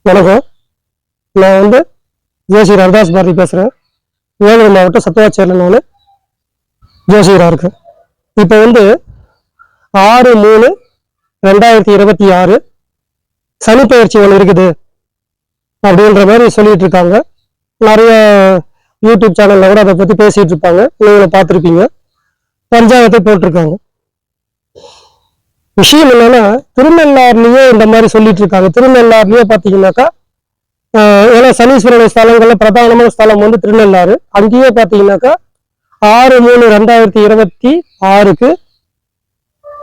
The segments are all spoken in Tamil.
வணக்கம். நான் ஜோசியர் ஹர்தாஸ் பாரதி பேசுகிறேன். வேலூர் மாவட்டம் சத்துவாச்சேரியில் நான் ஜோசியராக இருக்கேன். இப்போ 6/3/2026 சனிப்பெயர்ச்சி ஒன்று இருக்குது அப்படின்ற மாதிரி சொல்லிட்டு இருக்காங்க. நிறைய யூடியூப் சேனலில் கூட அதை பற்றி பேசிகிட்டு இருப்பாங்க. நீங்களும் பார்த்துருப்பீங்க. பஞ்சாங்கத்தை போட்டிருக்காங்க. விஷயம் என்னன்னா, திருநள்ளாறுலயே இந்த மாதிரி சொல்லிட்டு இருக்காங்க. திருநள்ளாறுலயே பார்த்தீங்கன்னாக்கா, ஏன்னா சனீஸ்வரனுடைய ஸ்தலங்கள்ல பிரதானமான ஸ்தலம் திருநள்ளாறு. அங்கேயே பார்த்தீங்கன்னாக்கா 6/3/2026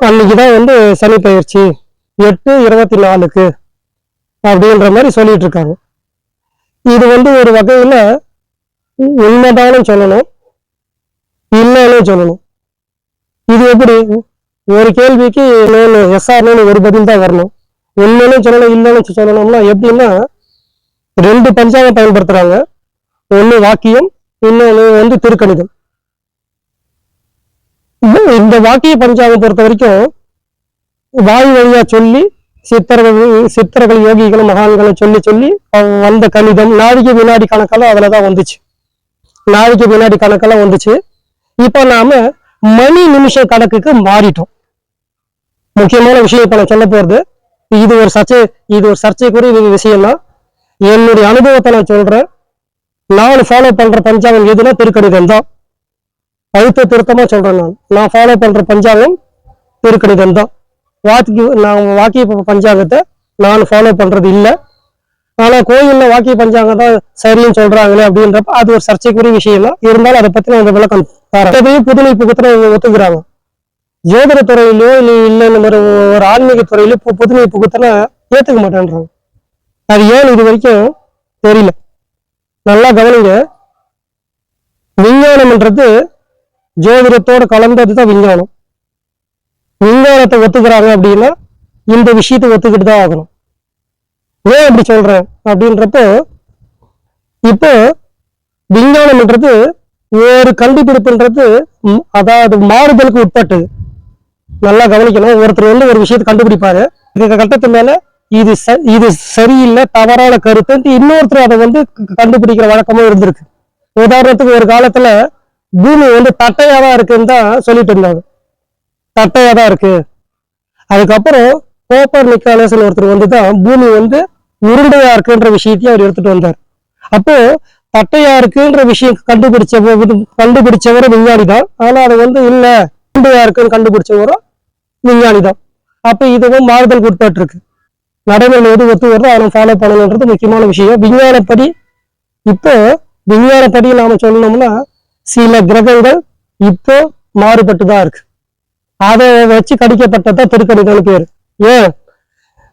அன்னைக்குதான் சனி பயிற்சி 8/24 அப்படின்ற மாதிரி சொல்லிட்டு இருக்காங்க. இது ஒரு வகையில உண்மைதானும் சொல்லணும், இல்லைன்னு சொல்லணும். இது எப்படி? ஒரு கேள்விக்கு எஸ்ஆர்னு ஒரு பதில் தான் வரணும். உண்மைன்னு சொல்லணும், இல்லைன்னு சொல்லணும்னா எப்படின்னா, 2 பஞ்சாங்கம் பயன்படுத்துறாங்க. ஒண்ணு வாக்கியம், இன்னொன்னு திருக்கணிதம். இந்த வாக்கிய பஞ்சாங்கம் பொறுத்த வரைக்கும் வாய் வழியா சொல்லி சித்தர்கள் யோகிகளும் மகான்களும் சொல்லி சொல்லி வந்த கணிதம் நாளைக்கு வினாடி கணக்கெல்லாம் அதுலதான் வந்துச்சு. நாளைக்கு வினாடி கணக்கெல்லாம் வந்துச்சு. இப்ப நாம மணி நிமிஷ கணக்குக்கு மாறிட்டோம். முக்கியமான விஷயம் இப்ப நான் சொல்ல போறது, இது ஒரு சர்ச்சைக்குரிய விஷயம் தான். என்னுடைய அனுபவத்தை நான் சொல்றேன். நான் ஃபாலோ பண்ற பஞ்சாங்கம் எதுனா திருக்கணிதம் தான். அழுத்த திருத்தமா சொல்றேன். நான் ஃபாலோ பண்ற பஞ்சாங்கம் திருக்கணிதம் தான். வாக்கிய பஞ்சாங்கத்தை நான் ஃபாலோ பண்றது இல்லை. ஆனா கோயில்ல வாக்கிய பஞ்சாங்கம் தான் சரின்னு சொல்றாங்களே அப்படின்றப்ப அது ஒரு சர்ச்சைக்குரிய விஷயம் தான். இருந்தாலும் அதை பத்தி நான் விளக்கம் தரேன். புதுமை புகுத்துல ஒத்துக்கிறாங்க. ஜோதிட துறையிலோ இல்லைன்னு ஒரு ஆன்மீக துறையிலோ புதுமை புகுத்தனை ஏத்துக்க மாட்டேன்றாங்க. அது ஏன் இது வரைக்கும் தெரியல. நல்லா கவனிங்க. விஞ்ஞானம்ன்றது ஜோதிடத்தோட கலந்ததுதான் விஞ்ஞானம். விஞ்ஞானத்தை ஒத்துக்கிறாங்க அப்படின்னா இந்த விஷயத்தை ஒத்துக்கிட்டு தான் ஆகணும். ஏன் அப்படி சொல்றேன் அப்படின்றப்போ, இப்போ விஞ்ஞானம்ன்றது ஒரு கண்டுபிடிப்புன்றது அதாவது மாறுதலுக்கு உட்பட்டது. நல்லா கவனிக்கணும். ஒருத்தர் ஒரு விஷயத்தை கண்டுபிடிப்பாரு. இந்த கட்டத்து மேல இது சரியில்லை, தவறான கருத்து இன்னொருத்தர் அதை கண்டுபிடிக்கிற வழக்கமும் இருந்திருக்கு. உதாரணத்துக்கு ஒரு காலத்துல பூமி தட்டையாதான் இருக்குன்னு தான் சொல்லிட்டு இருந்தாங்க. தட்டையாதான் இருக்கு. அதுக்கப்புறம் கோப்பர்நிக்கஸ் ஒருத்தர் தான் பூமி உருண்டையா இருக்குன்ற விஷயத்தையும் அவர் எடுத்துட்டு வந்தார். அப்போ தட்டையா இருக்குன்ற விஷயம் கண்டுபிடிச்சவரும் விஞ்ஞானி தான். ஆனா அது இல்ல உருண்டையா இருக்குன்னு கண்டுபிடிச்சவரும் விஞ்ஞானி தான். அப்ப இதுவும் மாறுதல் உட்பட்டு இருக்கு. நடைமுறையில் எது ஒத்து வருதோ அதை ஃபாலோ பண்ணணுன்றது முக்கியமான விஷயம். விஞ்ஞானப்படி நாம சொல்லணும்னா சில கிரகங்கள் இப்போ மாறுபட்டுதான் இருக்கு. அதை வச்சு கணிக்கப்பட்டதான் திருக்கணிதம்னு பேரு. ஏன்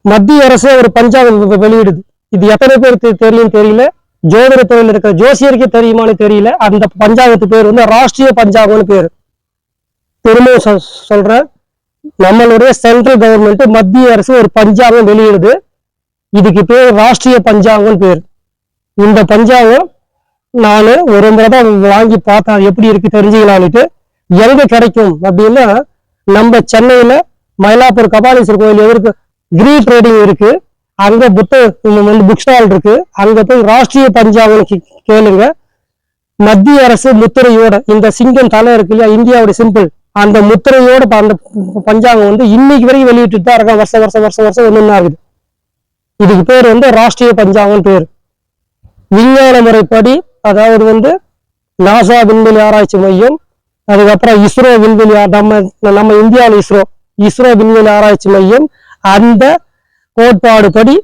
மத்திய அரசு ஒரு பஞ்சாங்கம் வெளியிடுது. இது எத்தனை பேருக்கு தெரியும் தெரியல. ஜோதிட துறையில் இருக்கிற ஜோசியருக்கு தெரியுமான்னு தெரியல. அந்த பஞ்சாங்கத்து பேர் ராஷ்டிரிய பஞ்சாங்கம்னு பேரு. திரும்பவும் சொல்ற, நம்மளுடைய சென்ட்ரல் கவர்மெண்ட் மத்திய அரசு ஒரு பஞ்சாங்கம் வெளியிடுது. இதுக்கு பேர் ராஷ்டிரிய பஞ்சாங்கம் பேர். இந்த பஞ்சாங்கம் நானு ஒரு முறை தான் வாங்கி பார்த்தா எப்படி இருக்கு தெரிஞ்சுக்கலான்ட்டு. எங்க கிடைக்கும் அப்படின்னா, நம்ம சென்னையில மயிலாப்பூர் கபாலீஸ்வரர் கோயில் எதிர்க்கு கிரீ ட்ரேடிங் இருக்கு. அங்க புக் ஸ்டால் இருக்கு. அங்க போய் ராஷ்டிரிய பஞ்சாங்கம் கேளுங்க. மத்திய அரசு முத்திரையோட இந்த சிங்கம் தலை இருக்கு இல்லையா, இந்தியாவுடைய சிம்பிள், அந்த முத்திரையோட அந்த பஞ்சாங்கம் இன்னைக்கு வரைக்கும் வெளியிட்டு தான் இருக்காங்க. வருஷம் ஒண்ணு ஆகுது. இதுக்கு பேர் ராஷ்டிரிய பஞ்சாங்கம் பேர். விஞ்ஞான முறைப்படி, அதாவது நாசா விண்வெளி ஆராய்ச்சி மையம், அதுக்கப்புறம் இஸ்ரோ விண்வெளி, நம்ம இந்தியாவில் இஸ்ரோ விண்வெளி ஆராய்ச்சி மையம், அந்த கோட்பாடு படி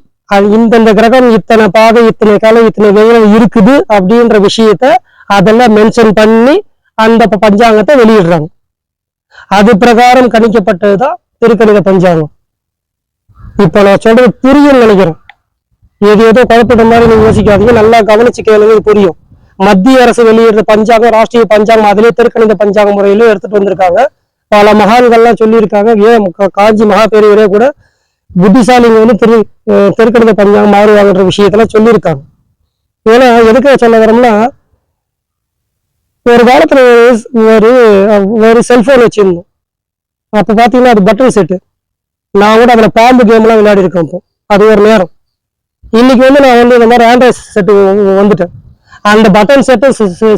இந்தந்த கிரகம் இத்தனை பாதை, இத்தனை கலை, இத்தனை வெயில் இருக்குது அப்படின்ற விஷயத்த அதெல்லாம் மென்ஷன் பண்ணி அந்த பஞ்சாங்கத்தை வெளியிடுறாங்க. அது பிரகாரம் கணிக்கப்பட்டதுதான் திருக்கணித பஞ்சாங்கம். இப்ப நான் சொல்றது புரியும் நினைக்கிறேன். ஏதோ குழப்பத்த மாதிரி நீங்க யோசிக்காதீங்க. நல்லா கவனிச்சு கேளுங்க, புரியும். மத்திய அரசு வெளியிடுற பஞ்சாங்கம் ராஷ்டிரிய பஞ்சாங்கம், அதிலே திருக்கணித பஞ்சாங்க முறையில எடுத்துட்டு வந்திருக்காங்க. பல மகான்கள்லாம் சொல்லியிருக்காங்க. ஏன் காஞ்சி மகா பெரியவரே கூட புத்திசாலிங்க திருக்கணித பஞ்சாங்கம் மாறுவாங்கன்ற விஷயத்தெல்லாம் சொல்லியிருக்காங்க. ஏன்னா எதுக்கு சொல்ல வரோம்னா, ஒரு காலத்துல ஒரு செல்போன் வச்சிருந்தோம். அப்ப பாத்தீங்கன்னா அது பட்டன் செட்டு. நான் கூட அதுல பாம்பு கேம் எல்லாம் விளையாடி இருக்கேன். அது ஒரு நேரம் இன்னைக்கு வந்து நான் வந்து இந்த மாதிரி ஆண்ட்ராய்ட் செட்டு வந்துட்டேன். அந்த பட்டன் செட்டு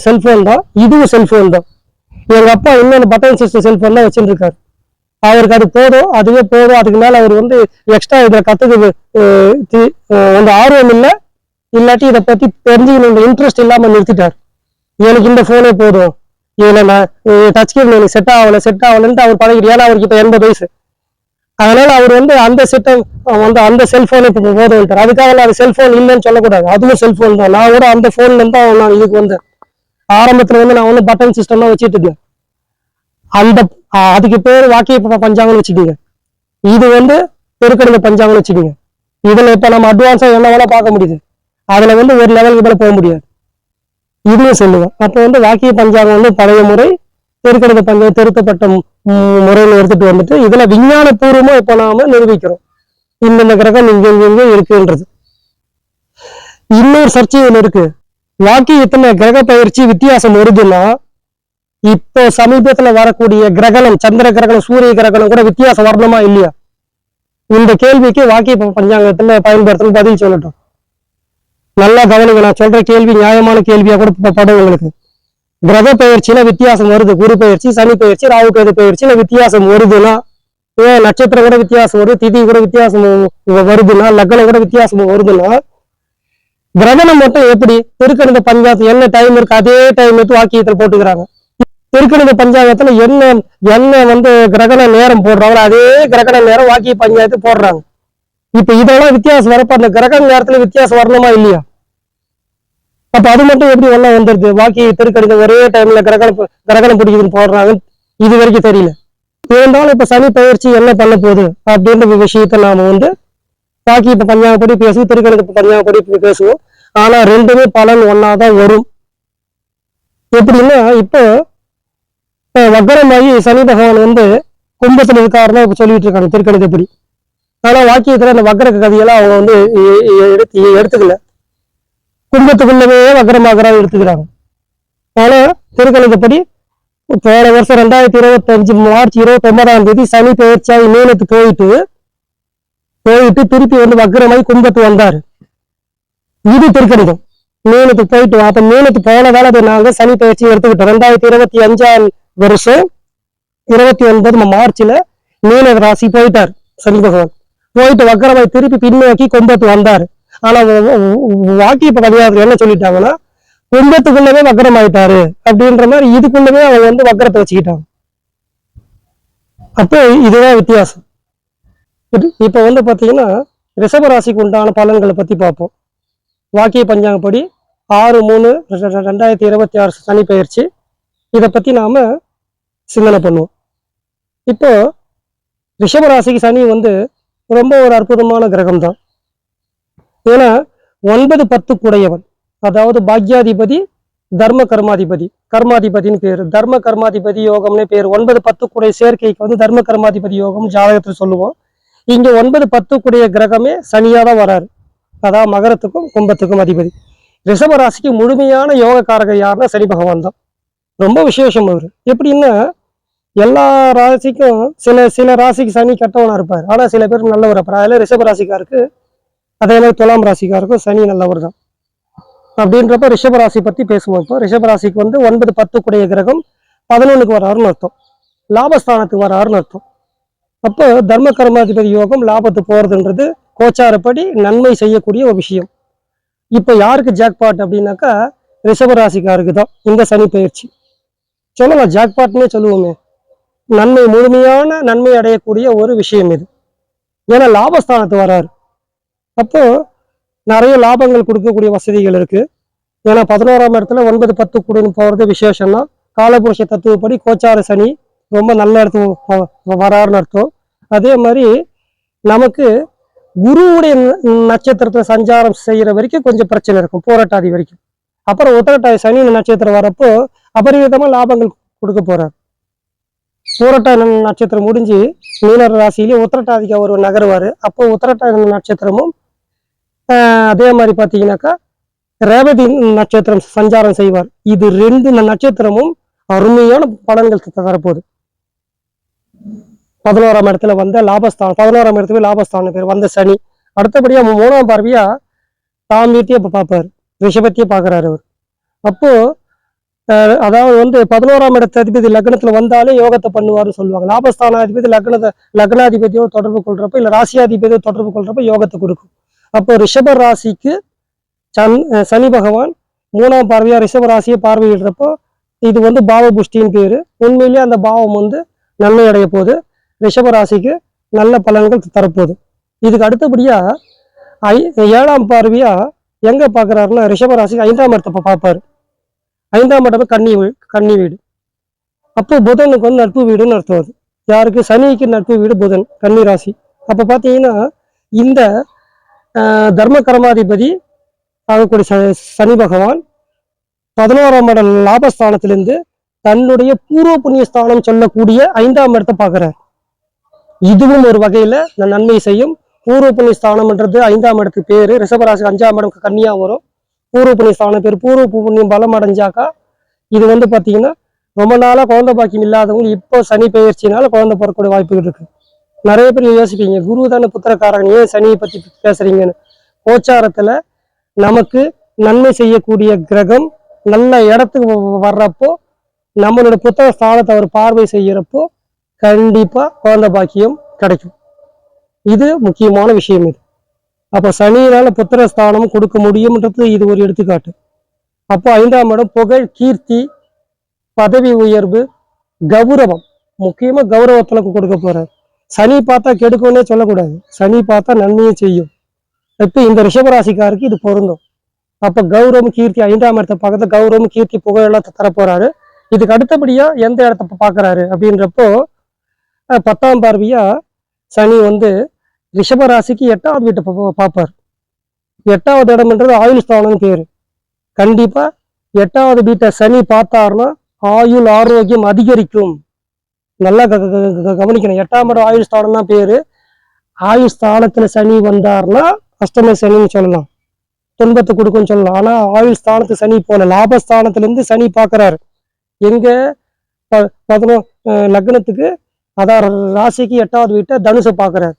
செல்போன் தான், இதுவும் செல்போன் தான். எங்க அப்பா இன்னொரு பட்டன் சிஸ்டம் செல்போன் தான் வச்சுட்டு இருக்காரு. அவருக்கு அது போதும், அதுவே போதும். அதுக்கு மேல அவர் வந்து எக்ஸ்ட்ரா இதை கத்துக்கு வந்து ஆர்வம் இல்லை, இல்லாட்டி இதை பத்தி தெரிஞ்சுக்கணும் இன்ட்ரெஸ்ட் இல்லாம நிறுத்திட்டார். எனக்கு இந்த போனே போதும், இதுல நான் டச் ஸ்கிரீன் எனக்கு செட் ஆகலன்ட்டு அவர் பழகிட்டு. ஏன்னா அவருக்கு இப்ப 80 வயசு. அதனால அவர் வந்து அந்த செட்டை வந்து அந்த செல்போன் இப்ப போதும். அதுக்காக நான் செல்போன் இல்லைன்னு சொல்லக்கூடாது, அதுவும் செல்போன் தான். நான் கூட அந்த போன்ல இருந்தா நான் இதுக்கு வந்து ஆரம்பத்துல வந்து நான் வந்து பட்டன் சிஸ்டம் தான் வச்சுட்டு இருக்கேன். அந்த அதுக்கு பேர் வாக்கிய பஞ்சாங்கம்னு வச்சுக்கோங்க. இது வந்து தெருக்கணித பஞ்சாங்கம்னு வச்சுக்கோங்க. இதுல இப்ப நம்ம அட்வான்ஸா என்ன வேணா பார்க்க முடியுது, அதுல வந்து ஒரு லெவலுக்கு மேல போக முடியாது. இதுவும் சொல்லுவேன். அப்ப வந்து வாக்கிய பஞ்சாங்கம் வந்து பழைய முறை, தெருக்கணித பஞ்சாங்கம் திருத்தப்பட்ட முறையில எடுத்துட்டு வந்துட்டு இதுல விஞ்ஞான பூர்வமா இப்ப நாம நிரூபிக்கிறோம் இந்தந்த கிரகம் இங்க இருக்குன்றது. இன்னொரு சர்ச்சை இதுல இருக்கு. வாக்கியத்துல கிரக பயிற்சி வித்தியாசம் வருதுன்னா, இப்போ சமீபத்துல வரக்கூடிய கிரகணம், சந்திர கிரகணம், சூரிய கிரகணம் கூட வித்தியாசம் வரணுமா இல்லையா? இந்த கேள்விக்கு வாக்கிய பஞ்சாங்கத்துல பயன்படுத்தணும் பதில் சொல்லட்டும். நல்லா கவனிங்க, நான் சொல்ற கேள்வி நியாயமான கேள்வியா கூட படும் உங்களுக்கு. கிரக பயிற்சியில வித்தியாசம் வருது, குரு பயிற்சி, சனி பயிற்சி, ராகு கேது பயிற்சியில வித்தியாசம் வருதுன்னா, ஏன் நட்சத்திரம் கூட வித்தியாசம் வருது, திதி கூட வித்தியாசம் வருதுன்னா, லக்னம் கூட வித்தியாசம் வருதுன்னா, கிரகணம் மட்டும் எப்படி திருக்கணித பஞ்சாயத்து என்ன டைம் இருக்கு அதே டைம் எடுத்து வாக்கியத்தில் போட்டுக்கிறாங்க. திருக்கணித பஞ்சாங்கத்துல என்ன வந்து கிரகண நேரம் போடுறாங்களோ அதே கிரகண நேரம் வாக்கிய பஞ்சாயத்து போடுறாங்க. இப்ப இதெல்லாம் வித்தியாசம் வரப்ப அந்த கிரகண நேரத்துல வித்தியாசம் வரணுமா இல்லையா? அப்ப அது மட்டும் எப்படி ஒண்ணா வந்துருது? வாக்கிய திருக்கணித ஒரே டைம்ல கிரகணம் பிடிக்குதுன்னு போடுறாங்க, இது வரைக்கும் தெரியல. இருந்தாலும் இப்ப சனி பயிற்சி என்ன பண்ண போகுது அப்படின்ற விஷயத்த நாம வந்து வாக்கிய பஞ்சாங்கப்படி பேசுவோம், திருக்கணித பஞ்சாங்கப்படி பேசுவோம். ஆனா ரெண்டுமே பலன் ஒன்னாதான் வரும். எப்படின்னா, இப்போ வக்கரமாகி சனி பகவான் வந்து கும்பத்துல இருக்காருன்னா இப்ப சொல்லிட்டு இருக்காங்க திருக்கணிதப்படி. ஆனா வாக்கியத்துல அந்த வக்கர கதையெல்லாம் அவங்க வந்து எடுத்துக்கல, கும்பத்துக்குள்ளவே வக்கரமாகறா எடுத்துக்கிறாங்க. ஆனா திருக்கணிதப்படி போன வருஷம் 2025 மார்ச் 29ஆம் தேதி சனி பயிற்சியாகி மீனத்து போயிட்டு திருப்பி வந்து வக்கரமாகி கும்பத்து வந்தாரு. இது திருக்கணிதம். மீனத்துக்கு போயிட்டு அப்ப மீனத்து போனதால அதை நாங்க சனி பயிற்சி எடுத்துக்கிட்டோம். 2025ஆம் வருஷம் 29 மார்ச்ல மீன ராசி போயிட்டார் சனி பகவான். போயிட்டு வக்கரமாய் திருப்பி பின்னோக்கி கும்பத்து வந்தாரு. ஆனா வாக்கிய பதிவாளர்கள் என்ன சொல்லிட்டாங்கன்னா, கும்பத்துக்குள்ளவே வக்கரம் ஆயிட்டாரு அப்படின்ற மாதிரி இதுக்குள்ளவே அவங்க வந்து வக்கரத்தை வச்சுக்கிட்டாங்க. அப்போ இதுதான் வித்தியாசம். இப்ப வந்து பாத்தீங்கன்னா ரிஷபராசிக்கு உண்டான பலன்களை பத்தி பார்ப்போம். வாக்கிய பஞ்சாங்கப்படி 6/3/2026 சனி பயிற்சி, இதை பத்தி நாம சிந்தனை பண்ணுவோம். இப்போ ரிஷபராசிக்கு சனி வந்து ரொம்ப ஒரு அற்புதமான கிரகம் தான். ஏன்னா 9-10 கூடையவன், அதாவது பாக்யாதிபதி, தர்ம கர்மாதிபதினு பேரு. தர்ம கர்மாதிபதி யோகம்னு பேரு. 9-10 கூடைய சேர்க்கைக்கு வந்து தர்ம கர்மாதிபதி யோகம் ஜாதகத்துல சொல்லுவோம். இங்க 9-10 கூடைய கிரகமே சனியா தான் வராரு. அதாவது மகரத்துக்கும் கும்பத்துக்கும் அதிபதி. ரிஷபராசிக்கு முழுமையான யோகக்காரகர் யாருன்னா சனி பகவான் தான். ரொம்ப விசேஷம் அவரு. எப்படின்னா, எல்லா ராசிக்கும் சில ராசிக்கு சனி கெட்டவனா இருப்பார், ஆனா சில பேர் நல்லவர் இருப்பார். அதில் ரிஷபராசிக்காருக்கு, அதே மாதிரி துலாம் ராசிக்காருக்கும் சனி நல்லவர் தான். அப்படின்றப்ப ரிஷபராசி பத்தி பேசுவோம். இப்போ ரிஷபராசிக்கு வந்து 9-10 கூடிய கிரகம் 11க்கு வராருன்னு அர்த்தம், லாபஸ்தானத்துக்கு வராருன்னு அர்த்தம். அப்போ தர்ம கர்மாதிபதி யோகம் லாபத்துக்கு போறதுன்றது கோச்சாரப்படி நன்மை செய்யக்கூடிய ஒரு விஷயம். இப்ப யாருக்கு ஜாக்பாட் அப்படின்னாக்கா ரிஷபராசிக்காருக்கு தான் இந்த சனி பயிற்சி. சொல்லலாம் ஜாக்பாட்னே சொல்லுவோமே. முழுமையான நன்மை அடையக்கூடிய ஒரு விஷயம் இது. ஏன்னா லாபஸ்தானத்து வராரு. அப்போ நிறைய லாபங்கள் கொடுக்கக்கூடிய வசதிகள் இருக்கு. ஏன்னா 11ஆம் இடத்துல 9-10 கூடன்னு போறது விசேஷம்னா, காலபுருஷ தத்துவப்படி கோச்சார சனி ரொம்ப நல்ல இடத்துக்கு வராருன்னு அர்த்தம். அதே மாதிரி நமக்கு குருவுடைய நட்சத்திரத்தை சஞ்சாரம் செய்யற வரைக்கும் கொஞ்சம் பிரச்சனை இருக்கும், போராட்டாதி வரைக்கும். அப்புறம் உத்திரட்டாதி சனி நட்சத்திரம் வரப்போ அபரிவிதமா லாபங்கள் கொடுக்க போறாரு. பூரட்டாதி நட்சத்திரம் முடிஞ்சு மீன ராசியிலேயே உத்திரட்டாதிக்கு அவர் நகருவாரு. அப்போ உத்திரட்டாதி நட்சத்திரமும் அதே மாதிரி பார்த்தீங்கன்னாக்கா ரேவதி நட்சத்திரம் சஞ்சாரம் செய்வார். இது 2 நட்சத்திரமும் அருமையான பலன்கள் தரப்போகுது. 11ஆம் இடத்துல வந்த லாபஸ்தானம், 11ஆம் இடத்துல லாபஸ்தானம் பேர் வந்த சனி. அடுத்தபடியா 3ஆம் பார்வையா தாம் வீட்டையே இப்ப பார்ப்பாரு, ரிஷபத்தையே பார்க்கறாரு அவர். அப்போ அதாவது வந்து 11ஆம் இடத்து அதிபதி லக்னத்துல வந்தாலே யோகத்தை பண்ணுவாருன்னு சொல்லுவாங்க. லாபஸ்தானாதிபதி லக்னாதிபதியோட தொடர்பு கொள்றப்ப இல்ல ராசியாதிபதியோட தொடர்பு கொள்றப்ப யோகத்தை கொடுக்கும். அப்போ ரிஷப ராசிக்கு சனி பகவான் 3ஆம் பார்வையா ரிஷப ராசியை பார்வையிடுறப்போ இது வந்து பாவ புஷ்டின்னு பேரு. உண்மையிலேயே அந்த பாவம் வந்து நன்மை அடைய போகுது, ரிஷப ராசிக்கு நல்ல பலன்கள் தரப்போகுது. இதுக்கு அடுத்தபடியா 7ஆம் பார்வையா எங்க பாக்குறாருன்னா ரிஷப ராசிக்கு 5ஆம் இடத்தை பார்ப்பாரு. 5ஆம் இடம் கன்னி வீடு. அப்போ புதனுக்கு வந்து நட்பு வீடுன்னு அர்த்தம். அது யாருக்கு? சனிக்கு நட்பு வீடு புதன், கன்னி ராசி. அப்ப பாத்தீங்கன்னா இந்த தர்ம கர்மாதிபதி ஆகக்கூடிய சனி பகவான் 11ஆம் இடம் லாபஸ்தானத்திலிருந்து தன்னுடைய பூர்வ புண்ணிய ஸ்தானம் சொல்லக்கூடிய 5ஆம் இடத்தை பார்க்கிறார். இதுவும் ஒரு வகையில நன்மை செய்யும். பூர்வ புண்ணிய ஸ்தானம்ன்றது 5ஆம் இடத்துக்கு பேரு. ரிஷபராசி 5ஆம் இடம் கன்னியா வரும். பூர்வ புண்ணிய ஸ்தானம் பேர். பூர்வ புண்ணியம் பலம் அடைஞ்சாக்கா இது வந்து பாத்தீங்கன்னா ரொம்ப நாளா குழந்தை பாக்கியம் இல்லாதவங்க இப்போ சனி பெயர்ச்சினால குழந்தை பிறக்கக்கூடிய வாய்ப்புகள் இருக்கு. நிறைய பேர் யோசிப்பீங்க, குரு தானே புத்திரக்காரன், ஏன் சனியை பத்தி பேசுறீங்கன்னு. கோச்சாரத்துல நமக்கு நன்மை செய்யக்கூடிய கிரகம் நல்ல இடத்துக்கு வர்றப்போ நம்மளோட புத்தக ஸ்தானத்தை அவர் பார்வை செய்யறப்போ கண்டிப்பா குழந்தை பாக்கியம் கிடைக்கும். இது முக்கியமான விஷயம். இது அப்ப சனியினால புத்திர ஸ்தானம் கொடுக்க முடியும்ன்றது இது ஒரு எடுத்துக்காட்டு. அப்போ 5ஆம் இடம் புகழ், கீர்த்தி, பதவி உயர்வு, கௌரவம், முக்கியமா கௌரவத்துல கொடுக்க போறாரு. சனி பார்த்தா கெடுக்கும்னே சொல்லக்கூடாது, சனி பார்த்தா நன்மையை செய்யும். இப்ப இந்த ரிஷபராசிக்காருக்கு இது பொருந்தும். அப்ப கௌரவம், கீர்த்தி 5ஆம் இடத்தை பார்க்கறது கௌரவம், கீர்த்தி, புகழ் எல்லாம் தரப்போறாரு. இதுக்கு அடுத்தபடியா எந்த இடத்த பாக்குறாரு அப்படின்றப்போ 10ஆம் பார்வையா சனி வந்து ரிஷபராசிக்கு 8வது வீட்டை பார்ப்பார். 8வது இடம்ன்றது ஆயுள் ஸ்தானம் பேரு. கண்டிப்பா 8வது வீட்டை சனி பார்த்தாருன்னா ஆயுள் ஆரோக்கியம் அதிகரிக்கும். நல்லா கவனிக்கணும். 8ஆம் இடம் ஆயுள் ஸ்தானம் தான் பேரு. ஆயுள் ஸ்தானத்துல சனி வந்தாருன்னா அஷ்டம சனின்னு சொல்லலாம், துன்பத்தை கொடுக்கும்னு சொல்லலாம். ஆனா ஆயுள் ஸ்தானத்து சனி போல லாபஸ்தானத்துல இருந்து சனி பார்க்கிறாரு. எங்க 11 லக்னத்துக்கு, அதான் ராசிக்கு 8வது வீட்டை தனுசை பார்க்கிறாரு.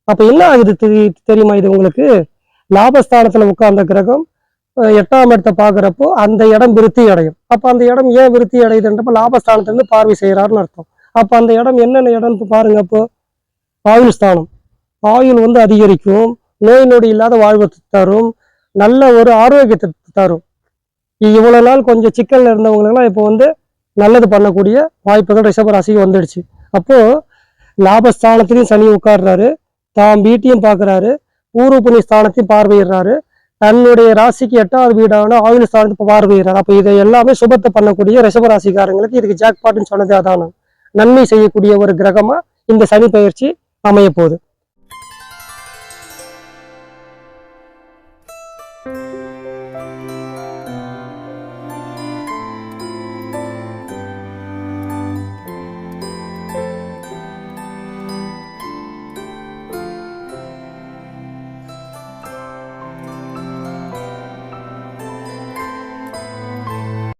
அப்ப என்ன ஆகுது தெரியுமா? இது உங்களுக்கு லாபஸ்தானத்துல உட்கார்ந்த கிரகம் 8ஆம் இடத்தை பார்க்கிறப்போ அந்த இடம் விருத்தி அடையும். அப்ப அந்த இடம் ஏன் விருத்தி அடையுதுன்றப்ப லாபஸ்தானத்துல இருந்து பார்வை செய்யறாருன்னு அர்த்தம். அப்ப அந்த இடம் என்னென்ன இடம்னு பாருங்க. அப்போ ஆயுள் ஸ்தானம், ஆயுள் வந்து அதிகரிக்கும், நோய் நொடி இல்லாத வாழ்வை தரும், நல்ல ஒரு ஆரோக்கியத்தை தரும். இவ்வளவு நாள் கொஞ்சம் சிக்கல்ல இருந்தவங்களுக்கெல்லாம் இப்போ வந்து நல்லது பண்ணக்கூடிய வாய்ப்புகள் ரிஷபராசிக்கு வந்துடுச்சு. அப்போ லாபஸ்தானத்திலையும் சனி உட்கார்றாரு, தாம் வீட்டையும் பார்க்கிறாரு, பூர்வ புண்ணிய ஸ்தானத்தையும் பார்வையிடுறாரு, தன்னுடைய ராசிக்கு 8வது வீடான ஆயுள் ஸ்தானத்தை பார்வையிடுறாரு. அப்ப இதை எல்லாமே சுபத்தை பண்ணக்கூடிய ரிஷபராசிக்காரங்களுக்கு இதுக்கு ஜாக்பாட்னு சொன்னது அதான நன்மை செய்யக்கூடிய ஒரு கிரகமா இந்த சனி பயிற்சி அமைய போகுது.